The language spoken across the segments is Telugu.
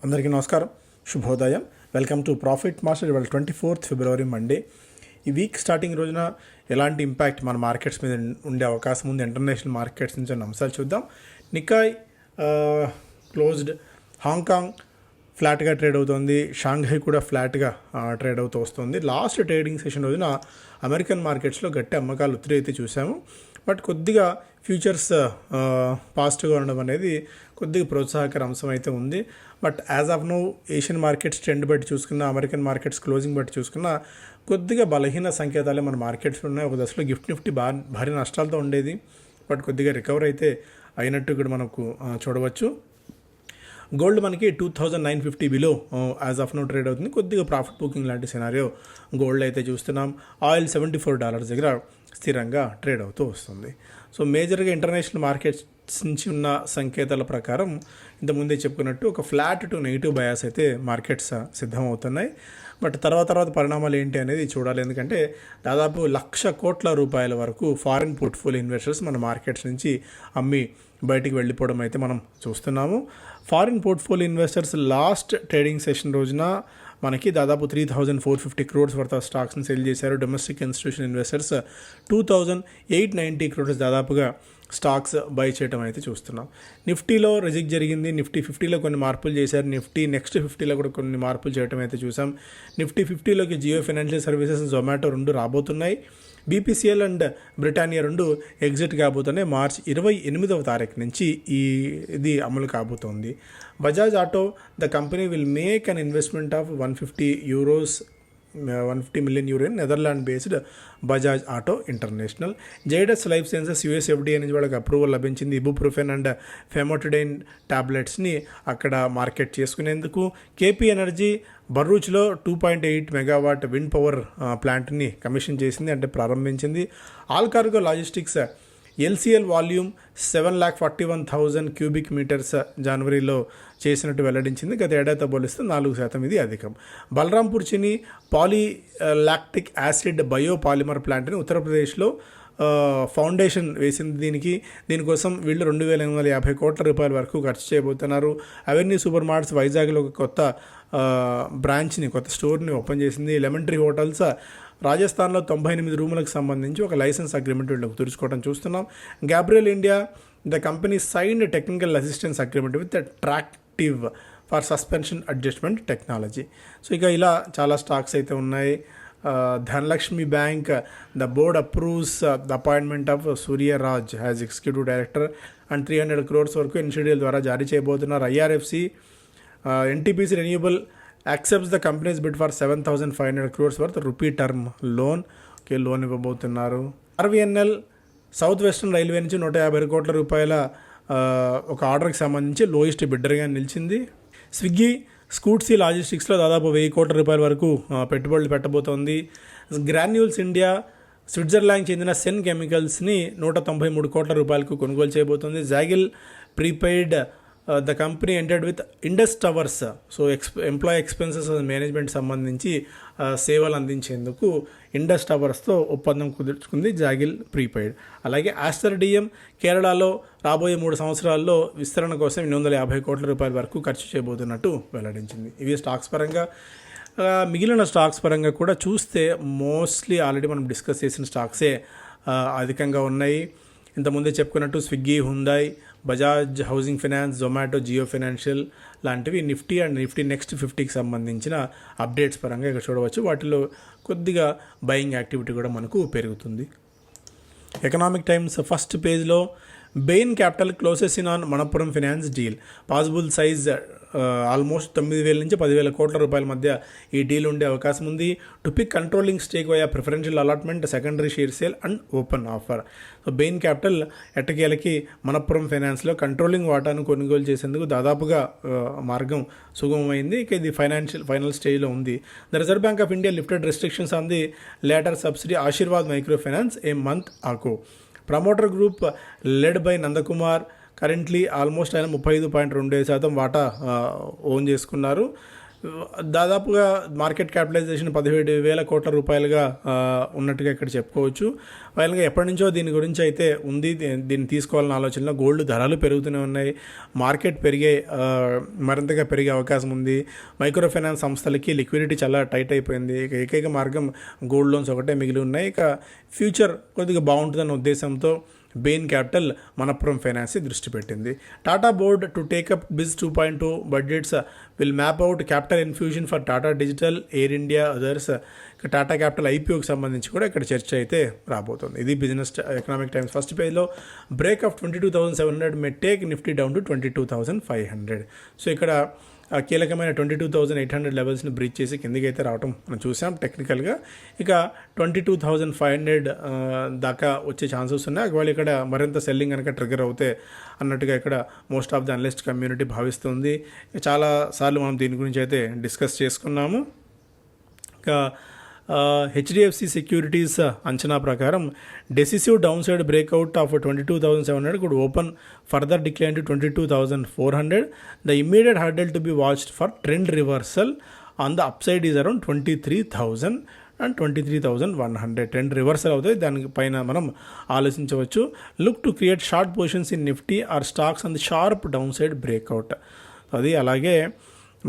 అందరికీ నమస్కారం, శుభోదయం. Welcome to profit master. ఇవాళ 24th ఫిబ్రవరి మండే. ఈ వీక్ స్టార్టింగ్ రోజున ఎలాంటి ఇంపాక్ట్ మన మార్కెట్స్ మీద ఉండే అవకాశం ఉంది, ఇంటర్నేషనల్ మార్కెట్స్ నుంచి అన్న అంశాలు చూద్దాం. నికాయ్ క్లోజ్డ్, హాంకాంగ్ ఫ్లాట్గా ట్రేడ్ అవుతుంది, షాంఘై కూడా ఫ్లాట్గా ట్రేడ్ అవుతూ వస్తుంది. లాస్ట్ ట్రేడింగ్ సెషన్ రోజున అమెరికన్ మార్కెట్స్లో గట్టి అమ్మకాలు ఒత్తిడి అయితే చూసాము. బట్ కొద్దిగా ఫ్యూచర్స్ పాజిటివ్గా ఉండడం అనేది కొద్దిగా ప్రోత్సాహకర అంశం అయితే ఉంది. But as of now Asian markets trend బట్టి చూసుకున్న, అమెరికన్ మార్కెట్స్ క్లోజింగ్ బట్టి చూసుకున్న కొద్దిగా బలహీన సంకేతాలే మన మార్కెట్స్ ఉన్నాయి. ఒక దశలో నిఫ్టీ భారీ నష్టాలతో ఉండేది, బట్ కొద్దిగా రికవర్ అయితే అయినట్టు ఇక్కడ మనకు చూడవచ్చు. గోల్డ్ మనకి 2950 below as of now trade అవుతుంది. కొద్దిగా ప్రాఫిట్ బుకింగ్ లాంటి సినారియో గోల్డ్ అయితే చూస్తున్నాం. ఆయిల్ $74 దగ్గర స్థిరంగా ట్రేడ్ అవుతూ వస్తుంది. సో మేజర్గా ఇంటర్నేషనల్ మార్కెట్స్ నుంచి ఉన్న సంకేతాల ప్రకారం ఇంతకుముందే చెప్పుకున్నట్టు ఒక ఫ్లాట్ టు నెగిటివ్ బయాస్ అయితే మార్కెట్స్ సిద్ధమవుతున్నాయి. బట్ తర్వాత పరిణామాలు ఏంటి అనేది చూడాలి. ఎందుకంటే దాదాపు 1,00,000 కోట్ల రూపాయల వరకు ఫారిన్ పోర్ట్ఫోలియో ఇన్వెస్టర్స్ మన మార్కెట్స్ నుంచి అమ్మి బయటికి వెళ్ళిపోవడం అయితే మనం చూస్తున్నాము. Foreign portfolio investors last trading session రోజున మనకి దాదాపు 3,450 crores వర్త్ ఆఫ్ స్టాక్స్ని సెల్ చేశారు. డొమెస్టిక్ ఇన్స్టిట్యూషన్ ఇన్వెస్టర్స్ 2,890 crores దాదాపుగా స్టాక్స్ బై చేయడం అయితే చూస్తున్నాం. నిఫ్టీలో రిజిక్ జరిగింది. నిఫ్టీ 50లో కొన్ని మార్పులు చేశారు. నిఫ్టీ నెక్స్ట్ 50లో కూడా కొన్ని మార్పులు చేయడం అయితే చూసాం. నిఫ్టీ 50లోకి జియో ఫైనాన్షియల్ సర్వీసెస్, జొమాటో రెండు రాబోతున్నాయి. బీపీసీఎల్ అండ్ బ్రిటానియా రెండు ఎగ్జిట్ కాబోతున్నాయి. మార్చి 28వ తారీఖు నుంచి ఇది అమలు కాబోతోంది. Bajaj auto, the company will make an investment of 150 million euro in Netherland based Bajaj auto international. Zydus life sciences US FDA నుంచి వాళ్ళకి అప్రూవల్ లభించింది. ఇబుప్రొఫెన్ అండ్ ఫెమోటిడైన్ టాబ్లెట్స్ని అక్కడ మార్కెట్ చేసుకునేందుకు. కేపీ ఎనర్జీ భరూచ్లో 2.8 మెగావాట్ విండ్ పవర్ ప్లాంట్ని కమిషన్ చేసింది, అంటే ప్రారంభించింది. All cargo logistics LCL volume 7,41,000 cubic meters జనవరిలో చేసినట్టు వెల్లడించింది. గత ఏడాదితో పోలిస్తే 4% ఇది అధికం. బలరాంపూర్ చిని పాలీలాక్టిక్ యాసిడ్ బయోపాలిమర్ ప్లాంట్ని ఉత్తరప్రదేశ్లో ఫౌండేషన్ వేసింది. దీనికోసం వీళ్ళు 2,850 కోట్ల రూపాయల వరకు ఖర్చు చేయబోతున్నారు. అవెన్యూ సూపర్ మార్ట్స్ వైజాగ్లో ఒక కొత్త కొత్త స్టోర్ని ఓపెన్ చేసింది. లెమన్ ట్రీ హోటల్స్ రాజస్థాన్లో 98 రూములకు సంబంధించి ఒక లైసెన్స్ అగ్రిమెంట్ వీళ్ళకి తుడుచుకోవడం చూస్తున్నాం. Gabriel India, the company signed technical assistance agreement with Tractive for suspension adjustment technology. So ఇక ఇలా చాలా స్టాక్స్ అయితే ఉన్నాయి. Dhanlaxmi bank, the board approves the appointment of Suryaraj as executive director and 300 crores వరకు ఎన్షిడిఎల్ ద్వారా జారీ చేయబోతున్నారు. IRFC, NTPC renewable accepts the company's bid for 7,500 crores worth rupee term loan loan ఇవ్వబోతున్నారు. ఆర్వీఎన్ఎల్ సౌత్ వెస్టర్న్ రైల్వే నుంచి 150 కోట్ల రూపాయల ఒక ఆర్డర్కి సంబంధించి లోయెస్ట్ బిడ్డర్గా నిలిచింది. స్విగ్గీ స్కూట్సీ లాజిస్టిక్స్లో దాదాపు 1,000 కోట్ల రూపాయల వరకు పెట్టుబడులు పెట్టబోతోంది. గ్రాన్యూల్స్ ఇండియా స్విట్జర్లాండ్కి చెందిన సెన్ కెమికల్స్ని 193 కోట్ల రూపాయలకు కొనుగోలు చేయబోతుంది. జాగిల్ prepaid, the company entered with Indus towers, so employee expenses management సంబంధించి సేవలు అందించేందుకు ఇండస్ టవర్స్తో ఒప్పందం కుదుర్చుకుంది జాగిల్ ప్రీపెయిడ్. అలాగే ఆస్టర్ డిఎం కేరళలో రాబోయే 3 సంవత్సరాల్లో విస్తరణ కోసం 850 కోట్ల రూపాయల వరకు ఖర్చు చేయబోతున్నట్టు వెల్లడించింది. ఇవి స్టాక్స్ పరంగా. మిగిలిన స్టాక్స్ పరంగా కూడా చూస్తే మోస్ట్లీ ఆల్రెడీ మనం డిస్కస్ చేసిన స్టాక్సే అధికంగా ఉన్నాయి. ఇంతకుముందే చెప్పుకున్నట్టు Swiggy, Hyundai, Bajaj housing finance, Zomato, Jio financial లాంటివి నిఫ్టీ అండ్ నిఫ్టీ నెక్స్ట్ 50కి సంబంధించిన అప్డేట్స్ పరంగా ఇక్కడ చూడవచ్చు. వాటిలో కొద్దిగా బయింగ్ యాక్టివిటీ కూడా మనకు పెరుగుతుంది. ఎకనామిక్ టైమ్స్ ఫస్ట్ పేజ్లో Bain Capital closes in on Manappuram finance deal, possible size almost 9,000 నుంచి 10,000 కోట్ల రూపాయల మధ్య ఈ డీల్ ఉండే అవకాశం ఉంది. To pick controlling stake via preferential allotment, secondary share sale and open offer. So Bain Capital ఎట్టకేలకి మనపురం ఫైనాన్స్లో కంట్రోలింగ్ వాటాను కొనుగోలు చేసేందుకు దాదాపుగా మార్గం సుగమమైంది. ఇక ఇది ఫైనల్ స్టేజ్లో ఉంది. The Reserve Bank of India lifted restrictions on the later subsidy Asirvad Micro Finance a month ago. Promoter group led by Nandakumar currently almost ఆయన 35.2% వాటా ఓన్ చేసుకున్నారు. దాదాపుగా మార్కెట్ క్యాపిటలైజేషన్ 17,000 కోట్ల రూపాయలుగా ఉన్నట్టుగా ఇక్కడ చెప్పుకోవచ్చు. ఫైనల్గా ఎప్పటి నుంచో దీని గురించి అయితే ఉంది, దీన్ని తీసుకోవాలన్న ఆలోచనలో గోల్డ్ ధరలు పెరుగుతూనే ఉన్నాయి, మార్కెట్ మరింతగా పెరిగే అవకాశం ఉంది. మైక్రో ఫైనాన్స్ సంస్థలకి లిక్విడిటీ చాలా టైట్ అయిపోయింది. ఇక ఏకైక మార్గం గోల్డ్ లోన్స్ ఒకటే మిగిలి ఉన్నాయి. ఇక ఫ్యూచర్ కొద్దిగా బాగుంటుందన్న ఉద్దేశంతో బెయిన్ క్యాపిటల్ మనప్పురం ఫైనాన్స్ దృష్టి పెట్టింది. Tata board to take up biz 2.2 budgets will map out capital infusion for Tata Digital, Air India, others. Tata Capital ఐపీఓకి సంబంధించి కూడా ఇక్కడ చర్చ అయితే రాబోతుంది. ఇది బిజినెస్ ఎకనామిక్ టైమ్స్ ఫస్ట్ పేజ్లో. Break of 22,700 may take Nifty down to 22,500. So ఇక్కడ కీలకమైన 22,800 లెవెల్స్ని బ్రీచ్ చేసి కిందికి అయితే రావడం మనం చూసాం టెక్నికల్గా. ఇక 22,500 దాకా వచ్చే ఛాన్సెస్ ఉన్నాయి. ఒకవేళ ఇక్కడ మరింత సెల్లింగ్ కనుక ట్రిగర్ అవుతే అన్నట్టుగా ఇక్కడ most of the analyst community భావిస్తుంది. చాలాసార్లు మనం దీని గురించి అయితే డిస్కస్ చేసుకున్నాము. ఇక హెచ్డిఎఫ్సి సెక్యూరిటీస్ అంచనా ప్రకారం decisive down side breakout of 22,700 could open further decline to 22,400. The immediate hurdle to be watched for trend reversal on the upside is around 23,000 and 23,100. Trend reversal అవుతాయి, దానిపైన మనం ఆలోచించవచ్చు. Look to create short positions in Nifty or stocks on the sharp downside breakout. అది అలాగే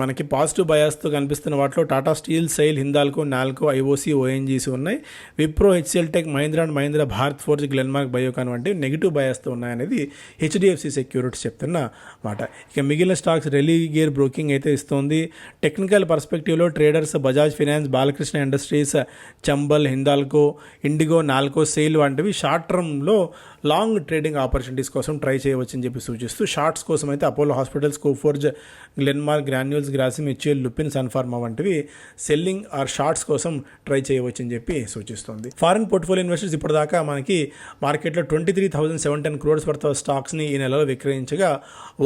మనకి పాజిటివ్ బయాస్తో కనిపిస్తున్న వాటిలో Tata Steel, SAIL, Hindalco, Nalco, IOC, ONGC ఉన్నాయి. Wipro, HCL Tech, Mahindra and Mahindra, Bharat Forge, Glenmark, Biocon వంటి నెగిటివ్ బయాస్తో ఉన్నాయనేది హెచ్డిఎఫ్సి సెక్యూరిటీస్ చెప్తున్న మాట. ఇక మిగిలిన స్టాక్స్ రెలిగేర్ బ్రోకింగ్ అయితే ఇస్తోంది. టెక్నికల్ పర్స్పెక్టివ్లో traders Bajaj Finance, Balkrishna Industries, Chambal, Hindalco, IndiGo, Nalco, SAIL వంటివి షార్ట్ టర్మ్లో లాంగ్ ట్రేడింగ్ ఆపర్చునిటీస్ కోసం ట్రై చేయవచ్చని చెప్పి సూచిస్తూ, షార్ట్స్ కోసం అయితే Apollo Hospitals, Coforge, Glenmark, Granules, Grasim, HL, Lupin, Sun Pharma వంటివి సెల్లింగ్ ఆర్ షార్ట్స్ కోసం ట్రై చేయవచ్చని చెప్పి సూచిస్తుంది. ఫారిన్ పోర్ట్ఫోలియో ఇన్వెస్టర్స్ ఇప్పటిదాకా మనకి మార్కెట్లో 23,710 crores వర్త్ ఆఫ్ స్టాక్స్ని ఈ నెలలో విక్రయించగా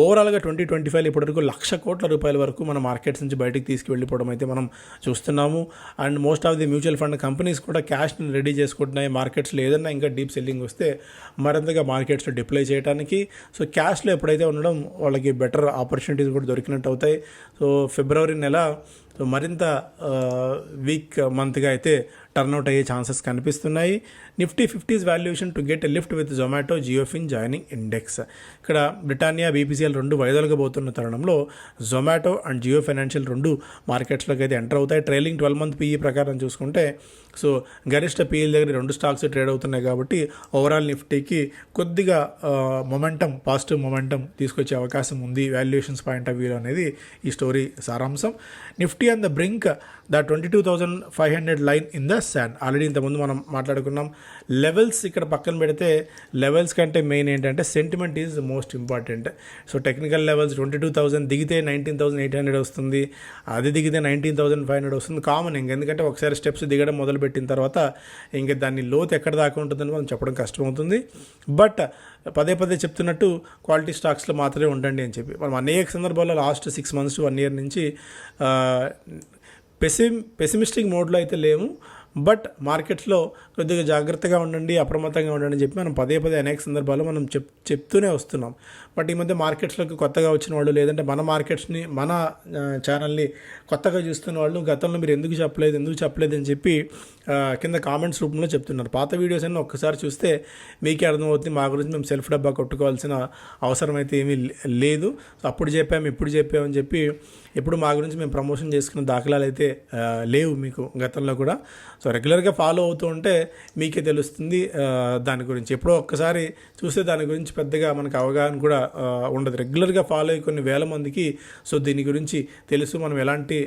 ఓవరాల్గా 2025 ఇప్పటివరకు 1,00,000 కోట్ల రూపాయల వరకు మన మార్కెట్స్ నుంచి బయటికి తీసుకువెళ్ళిపోవడం అయితే మనం చూస్తున్నాము. And most of the mutual fund companies కూడా క్యాష్ని రెడీ చేసుకుంటున్నాయి. మార్కెట్స్లో ఏదైనా ఇంకా డీప్ సెల్లింగ్ వస్తే మరింతగా మార్కెట్స్లో డిప్లాయ్ చేయడానికి. సో క్యాష్లో ఎప్పుడైతే ఉండడం వాళ్ళకి బెటర్ ఆపర్చునిటీస్ కూడా దొరికినట్టు అవుతాయి. సో ఫిబ్రవరి నెల మరింత వీక్ మంత్గా అయితే టర్న్అవుట్ అయ్యే ఛాన్సెస్ కనిపిస్తున్నాయి. Nifty 50s valuation to get a lift with Zomato, JioFin joining index. ఇక్కడ బ్రిటానియా, బీపీసీఎల్ రెండు వైదొలగబోతున్న తరుణంలో జొమాటో అండ్ జియో ఫైనాన్షియల్ రెండు మార్కెట్స్లోకి అయితే ఎంటర్ అవుతాయి. ట్రైలింగ్ 12 month పీఈ ప్రకారం చూసుకుంటే సో గరిష్ట పీఈల దగ్గర రెండు స్టాక్స్ ట్రేడ్ అవుతున్నాయి కాబట్టి ఓవరాల్ నిఫ్టీకి కొద్దిగా పాజిటివ్ మొమెంటం తీసుకొచ్చే అవకాశం ఉంది వాల్యుయేషన్స్ పాయింట్ ఆఫ్ వ్యూలో అనేది ఈ స్టోరీ సారాంశం. Nifty on the brink, the 22,500 line in the sand. Already ఇంతకుముందు మనం మాట్లాడుకున్నాం. లెవెల్స్ ఇక్కడ పక్కన పెడితే లెవెల్స్ కంటే మెయిన్ ఏంటంటే sentiment is most important. So technical levels 22,000 దిగితే 19,800 వస్తుంది, అది దిగితే 19,500 వస్తుంది కామన్. ఎందుకంటే ఒకసారి స్టెప్స్ దిగడం మొదలుపెట్టిన తర్వాత ఇంకా దాన్ని లోతు ఎక్కడ దాకా ఉంటుందని మనం చెప్పడం కష్టమవుతుంది. బట్ పదే చెప్తున్నట్టు క్వాలిటీ స్టాక్స్లో మాత్రమే ఉండండి అని చెప్పి మనం అనేక సందర్భాల్లో లాస్ట్ 6 months to 1 year నుంచి పెసిమిస్టిక్ మోడ్లో అయితే లేము. బట్ మార్కెట్స్లో కొద్దిగా జాగ్రత్తగా ఉండండి, అప్రమత్తంగా ఉండండి అని చెప్పి మనం పదే అనేక సందర్భాల్లో మనం చెప్తూనే వస్తున్నాం. బట్ ఈ మధ్య మార్కెట్స్లోకి కొత్తగా వచ్చిన వాళ్ళు, లేదంటే మన మార్కెట్స్ని, మన ఛానల్ని కొత్తగా చూస్తున్న వాళ్ళు గతంలో మీరు ఎందుకు చెప్పలేదు అని చెప్పి కింద కామెంట్స్ రూపంలో చెప్తున్నారు. పాత వీడియోస్ అన్నీ ఒక్కసారి చూస్తే మీకే అర్థమవుతుంది మా గురించి మేము సెల్ఫ్ డబ్బా కొట్టుకోవాల్సిన అవసరం అయితే ఏమీ లేదు. అప్పుడు ఇప్పుడు చెప్పామని చెప్పి ఎప్పుడు మా గురించి మేము ప్రమోషన్ చేసుకున్న దాఖలాలు అయితే లేవు మీకు గతంలో కూడా. సో రెగ్యులర్గా ఫాలో అవుతూ ఉంటే మీకే తెలుస్తుంది దాని గురించి. ఎప్పుడో ఒక్కసారి చూస్తే దాని గురించి పెద్దగా మనకు అవగాహన కూడా ఉండదు. రెగ్యులర్గా ఫాలో అయ్యి కొన్ని వేల మందికి సో దీని గురించి తెలుసు, మనం ఎలాంటి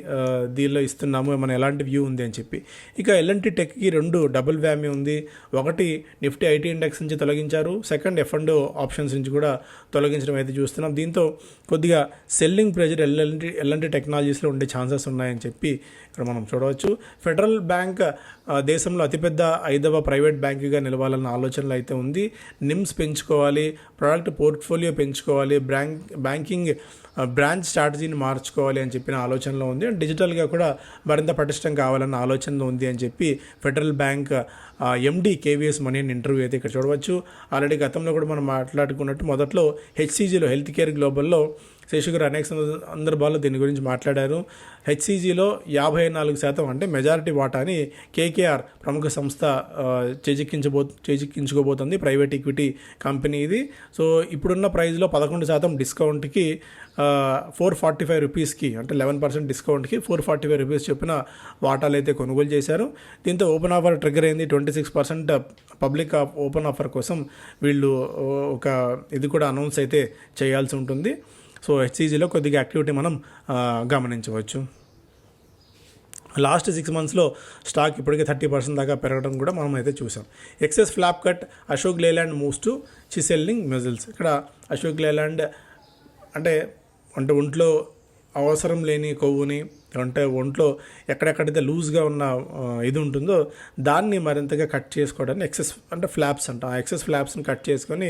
దీనిలో ఇస్తున్నాము, మనం ఎలాంటి వ్యూ ఉంది అని చెప్పి. ఇక ఎల్ఎన్టీ టెక్కి 2 డబుల్ వ్యామ్యూ ఉంది. ఒకటి నిఫ్టీ ఐటీ ఇండెక్స్ నుంచి తొలగించారు, సెకండ్ F&O ఆప్షన్స్ నుంచి కూడా తొలగించడం అయితే చూస్తున్నాం. దీంతో కొద్దిగా సెల్లింగ్ ప్రెజర్ ఎల్ఎన్టీ టెక్నాలజీస్లో ఉండే ఛాన్సెస్ ఉన్నాయని చెప్పి ఇక్కడ మనం చూడవచ్చు. ఫెడరల్ బ్యాంక్ దేశంలో అతిపెద్ద 5వ ప్రైవేట్ బ్యాంకుగా నిలవాలన్న ఆలోచనలు అయితే ఉంది. నిమ్స్ పెంచుకోవాలి, ప్రొడక్ట్ పోర్ట్ఫోలియో పెంచుకోవాలి, బ్యాంకింగ్ బ్రాంచ్ స్ట్రాటజీని మార్చుకోవాలి అని చెప్పిన ఆలోచనలో ఉంది. అండ్ డిజిటల్గా కూడా మరింత పటిష్టం కావాలన్న ఆలోచనలో ఉంది అని చెప్పి ఫెడరల్ బ్యాంక్ ఎండి కేవీఎస్ మనీ ఇంటర్వ్యూ అయితే ఇక్కడ చూడవచ్చు. ఆల్రెడీ గతంలో కూడా మనం మాట్లాడుకున్నట్టు మొదట్లో హెచ్సిజీలో, హెల్త్ కేర్ గ్లోబల్లో శశి గారు అనేక సందర్భాల్లో దీని గురించి మాట్లాడారు. హెచ్సిజీలో 54% అంటే మెజారిటీ వాటాని కేకేఆర్ ప్రముఖ సంస్థ చేజిక్కించుకోబోతుంది. ప్రైవేట్ ఈక్విటీ కంపెనీ ఇది. సో ఇప్పుడున్న ప్రైస్లో 11% డిస్కౌంట్కి 445 రూపీస్కి అంటే 11% డిస్కౌంట్కి 445 రూపీస్ చొప్పున వాటాలు అయితే కొనుగోలు చేశారు. దీంతో ఓపెన్ ఆఫర్ ట్రిగ్గర్ అయింది. 26% పబ్లిక్ ఓపెన్ ఆఫర్ కోసం వీళ్ళు ఒక ఇది కూడా అనౌన్స్ అయితే చేయాల్సి ఉంటుంది. సో హెచ్సిజీలో కొద్దిగా యాక్టివిటీ మనం గమనించవచ్చు. లాస్ట్ 6 మంత్స్లో స్టాక్ ఇప్పటికే 30% దాకా పెరగడం కూడా మనం అయితే చూసాం. Excess flab cut Ashok Leyland moves to chiselling muscles. ఇక్కడ అశోక్ లేలాండ్ అంటే ఒంట్లో అవసరం లేని కొవ్వుని అంటే ఒంట్లో ఎక్కడెక్కడైతే లూజ్గా ఉన్న ఇది ఉంటుందో దాన్ని మరింతగా కట్ చేసుకోవడానికి ఎక్సెస్ అంటే ఫ్లాప్స్ అంట. ఆ ఎక్సెస్ ఫ్లాప్స్ని కట్ చేసుకొని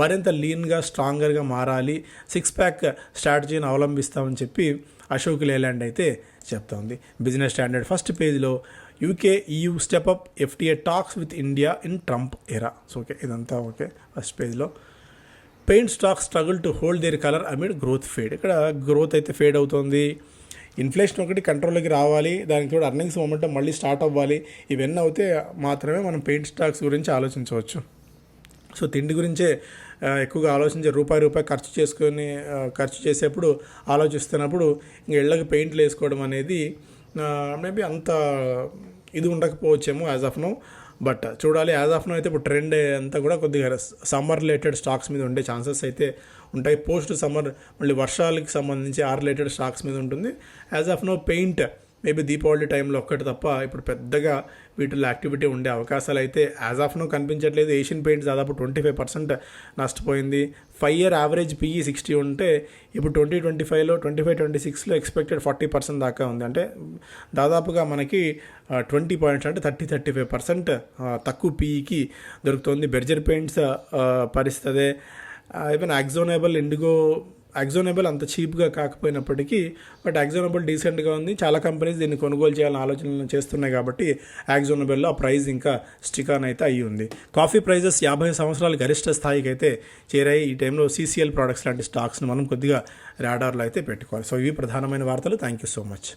మరింత లీన్గా స్ట్రాంగర్గా మారాలి, 6 ప్యాక్ స్ట్రాటజీని అవలంబిస్తామని చెప్పి అశోక్ లేలాండ్ అయితే చెప్తోంది. బిజినెస్ స్టాండర్డ్ ఫస్ట్ పేజ్లో UK EU step up FTA talks with India in Trump ఎరా. సో ఓకే, ఇదంతా ఓకే. ఫస్ట్ పేజ్లో paint stock struggle to hold there colour amid growth fade. ఇక్కడ గ్రోత్ అయితే ఫేడ్ అవుతుంది. ఇన్ఫ్లేషన్ ఒకటి కంట్రోల్లోకి రావాలి, దానికి కూడా అర్నింగ్స్ మొమెంటం మళ్ళీ స్టార్ట్ అవ్వాలి. ఇవన్నీ అవుతే మాత్రమే మనం పెయింట్ స్టాక్స్ గురించి ఆలోచించవచ్చు. సో తిండి గురించే ఎక్కువగా ఆలోచించే రూపాయి ఖర్చు చేసేప్పుడు ఆలోచిస్తున్నప్పుడు ఇంక ఇళ్ళకి పెయింట్లు వేసుకోవడం అనేది మేబీ అంత ఇది ఉండకపోవచ్చేమో యాజ్ ఆఫ్ నో. బట్ చూడాలి. యాజ్ ఆఫ్ నో అయితే ఇప్పుడు ట్రెండ్ అంతా కూడా కొద్దిగా సమ్మర్ రిలేటెడ్ స్టాక్స్ మీద ఉండే ఛాన్సెస్ అయితే ఉంటాయి. పోస్ట్ సమ్మర్ మళ్ళీ వర్షాలకి సంబంధించి ఆ రిలేటెడ్ స్టాక్స్ మీద ఉంటుంది. As of now paint maybe Deepavali టైంలో ఒక్కటి తప్ప ఇప్పుడు పెద్దగా వీటిలో యాక్టివిటీ ఉండే అవకాశాలు అయితే యాజ్ ఆఫ్ నో కనిపించట్లేదు. ఏషియన్ పెయింట్స్ దాదాపు 25% నష్టపోయింది. 5 year యావరేజ్ PE 60 ఉంటే ఇప్పుడు 2025లో 25-26లో ఎక్స్పెక్టెడ్ 40% దాకా ఉంది. అంటే దాదాపుగా మనకి 20 పాయింట్స్ అంటే 30-35% తక్కువ PEకి దొరుకుతుంది. బెర్జర్ పెయింట్స్ పరిస్థితి ఈవెన్ యాక్జోనబుల్ అంత చీప్గా కాకపోయినప్పటికీ బట్ యాక్జోనబుల్ డీసెంట్గా ఉంది. చాలా కంపెనీస్ దీన్ని కొనుగోలు చేయాలని ఆలోచనలు చేస్తున్నాయి కాబట్టి యాక్జోనబుల్లో ఆ ప్రైస్ ఇంకా స్టిక్ ఆన్ అయితే అయ్యి ఉంది. కాఫీ ప్రైజెస్ 50 సంవత్సరాల గరిష్ట స్థాయికి అయితే చేరాయి. ఈ టైంలో CCL ప్రొడక్ట్స్ లాంటి స్టాక్స్ని మనం కొద్దిగా రాడార్లో అయితే పెట్టుకోవాలి. సో ఇవి ప్రధానమైన వార్తలు. Thank you so much.